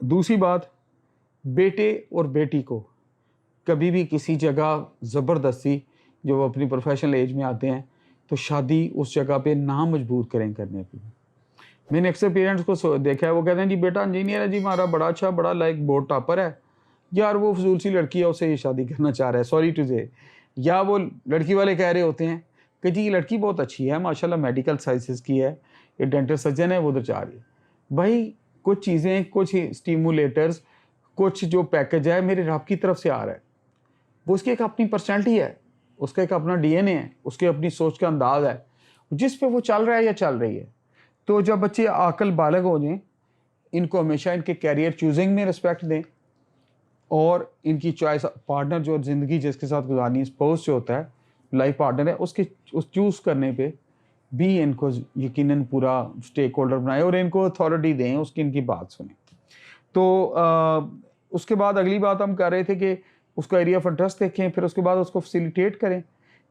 दूसरी बात, बेटे और बेटी को कभी भी किसी जगह ज़बरदस्ती, जब वो अपनी प्रोफेशनल एज में आते हैं, तो शादी उस जगह पे ना मजबूर करें करने की। मैंने अक्सर पेरेंट्स को देखा है, वो कहते हैं जी बेटा इंजीनियर है जी हमारा, बड़ा अच्छा, बड़ा लाइक बोर्ड टॉपर है, यार वो फजूल सी लड़की है, उससे ये शादी करना चाह रहा है, सॉरी टू से। या वो लड़की वाले कह रहे होते हैं कि जी ये लड़की बहुत अच्छी है, माशाल्लाह मेडिकल साइंसेस की है, ये डेंटल सर्जन है, वो उधर जा रही है। भाई कुछ चीज़ें, कुछ स्टीमुलेटर्स, कुछ जो पैकेज है मेरे रब की तरफ से आ रहा है, वो उसकी एक अपनी पर्सनैलिटी है, उसका एक अपना डीएनए है, उसकी अपनी सोच का अंदाज है, जिस पे वो चल रहा है या चल रही है। तो जब बच्चे आकल बालग हो जाएं, इनको हमेशा इनके कैरियर चूजिंग में रिस्पेक्ट दें, और इनकी चॉइस पार्टनर जो ज़िंदगी जिसके साथ गुजारनी है, स्पाउस जो होता है, लाइफ पार्टनर है, उसके उस चूज़ करने पे भी इनको यकीनन पूरा स्टेक होल्डर बनाए और इनको अथॉरिटी दें, उसकी इनकी बात सुनें। तो उसके बाद अगली बात हम कर रहे थे कि उसका एरिया ऑफ इंटरेस्ट देखें, फिर उसके बाद उसको फैसिलिटेट करें।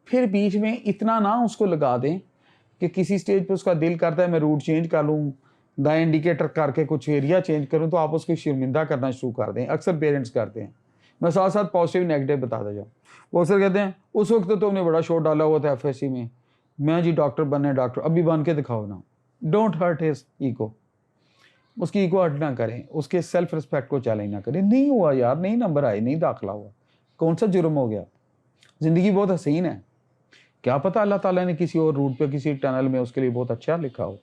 फिर बीच में इतना ना उसको लगा दें कि किसी स्टेज पे उसका दिल करता है मैं रूट चेंज कर लूँ, दाएं इंडिकेटर करके कुछ एरिया चेंज करूँ, तो आप उसको शर्मिंदा करना शुरू कर दें। अक्सर पेरेंट्स करते हैं। मैं साथ साथ पॉजिटिव नेगेटिव बताता जाऊँ। वो अक्सर कहते हैं उस वक्त तो तुमने बड़ा शोर डाला हुआ था एफएससी में, मैं जी डॉक्टर बनना है, डॉक्टर अभी बन के दिखाओ ना। डोंट हर्ट हिज ईगो, उसकी ईगो हर्ट ना करें, उसके सेल्फ रिस्पेक्ट को चैलेंज ना करें। नहीं हुआ यार, नहीं नंबर आए, नहीं दाखिला हुआ, कौन सा जुर्म हो गया, ज़िंदगी बहुत हसीन है, क्या पता अल्लाह ताला ने किसी और रूट पे, किसी टनल में उसके लिए बहुत अच्छा लिखा हो।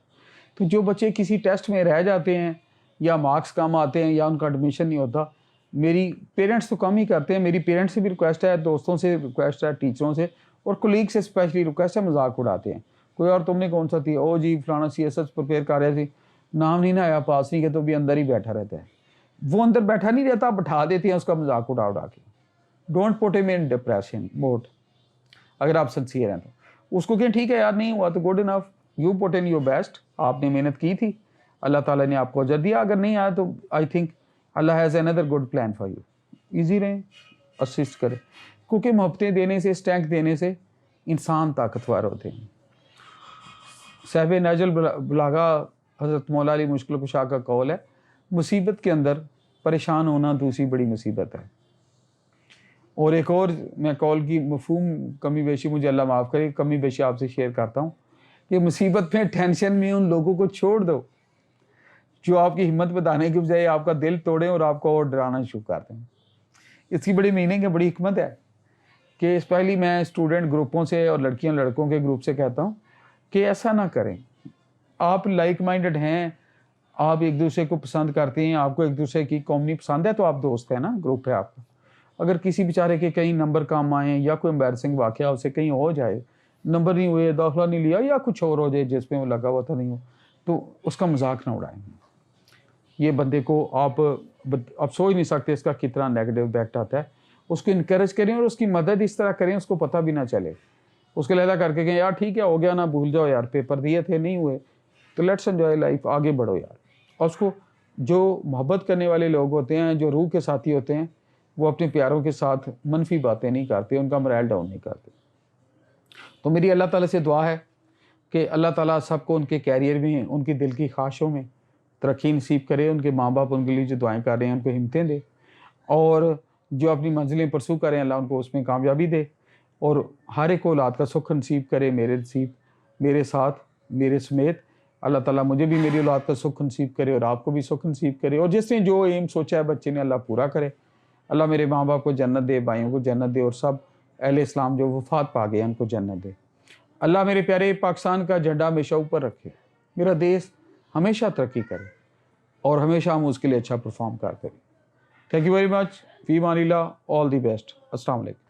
तो जो बच्चे किसी टेस्ट में रह जाते हैं या मार्क्स कम आते हैं या उनका एडमिशन नहीं होता, मेरी पेरेंट्स तो कम ही करते हैं, मेरी पेरेंट्स से भी रिक्वेस्ट है, दोस्तों से रिक्वेस्ट है, टीचरों से और कोलीग से स्पेशली रिक्वेस्ट है, मजाक उड़ाते हैं। कोई और तुमने कौन सा थी, ओ जी फलाना CSS प्रिपेयर कर रहे थे, नाम नहीं ना आया, पास नहीं किया, तो भी अंदर ही बैठा रहता है। वो अंदर बैठा नहीं रहता, बैठा देते हैं उसका मजाक उड़ा उड़ा के। Don't put him in depression mode. अगर आप सिंसियर हैं तो उसको कहें ठीक है यार, नहीं हुआ तो good enough, you put in your best, आपने मेहनत की थी, अल्लाह ताला ने आपको अजर दिया। अगर नहीं आया तो I think Allah has another good plan for you. Easy रहें, असिस्ट करें, क्योंकि मोहब्बतें देने से, स्ट्रेंथ देने से इंसान ताकतवर होते हैं। साहिब नाजुल बलागा हज़रत मौला अली मुश्किल कुशा का कौल है, मुसीबत के अंदर परेशान होना दूसरी बड़ी मुसीबत है। और एक और मैं कौल की मफहूम कमी बेशी, मुझे अल्लाह माफ़ करे, कमी बेशी आपसे शेयर करता हूँ कि मुसीबत में, टेंशन में उन लोगों को छोड़ दो जो आपकी हिम्मत बताने के बजाय आपका दिल तोड़ें और आपको और डराना शुरू कर दें। इसकी बड़ी मीनिंग है, बड़ी हिकमत है कि स्पेशली मैं स्टूडेंट ग्रुपों से और लड़कियां लड़कों के ग्रुप से कहता हूँ कि ऐसा ना करें। आप लाइक माइंडेड हैं, आप एक दूसरे को पसंद करते हैं, आपको एक दूसरे की कॉमनी पसंद है, तो आप दोस्त हैं ना, ग्रुप है आपका। अगर किसी बेचारे के कहीं नंबर कम आए या कोई एम्बैरसिंग वाक़या उससे कहीं हो जाए, नंबर नहीं हुए, दाखिला नहीं लिया या कुछ और हो जाए जिसमें वो लगा हुआ था नहीं हो, तो उसका मजाक ना उड़ाएं। ये बंदे को आप सोच नहीं सकते इसका कितना नेगेटिव इम्पैक्ट आता है। उसको इनकरेज करें और उसकी मदद इस तरह करें उसको पता भी ना चले, उसके लहदा करके कहें यार ठीक है हो गया ना, भूल जाओ यार, पेपर दिए थे नहीं हुए, तो लेट्स एंजॉय लाइफ, आगे बढ़ो यार। और उसको जो मोहब्बत करने वाले लोग होते हैं, जो रूह के साथी होते हैं, वो अपने प्यारों के साथ मनफी बातें नहीं करते, उनका मोरल डाउन नहीं करते। तो मेरी अल्लाह ताला से दुआ है कि अल्लाह ताला सबको उनके कैरियर में, उनकी दिल की ख्वाहिशों में तरक्की नसीब करे, उनके माँ बाप उनके लिए जो दुआएं कर रहे हैं उनको हिम्मतें दे, और जो अपनी मंजिलें परसू करें अल्लाह उनको उसमें कामयाबी दे, और हर एक औलाद का सुख नसीब करे, मेरे नसीब, मेरे साथ, मेरे समेत। अल्लाह ताला मुझे भी मेरी औलाद का सुख नसीब करे और आपको भी सुख नसीब करे, और जिसने जो एम सोचा है बच्चे ने अल्लाह पूरा करे। अल्लाह मेरे माँ बाप को जन्नत दे, भाइयों को जन्नत दे, और सब अहले इस्लाम जो वफात पा गए उनको जन्नत दे। अल्लाह मेरे प्यारे पाकिस्तान का झंडा हमेशा ऊपर रखे, मेरा देश हमेशा तरक्की करे और हमेशा हम उसके लिए अच्छा परफॉर्म करते रहें। थैंक यू वेरी मच, फी मानिल्लाह, ऑल दी बेस्ट, अस्सलाम वालेकुम।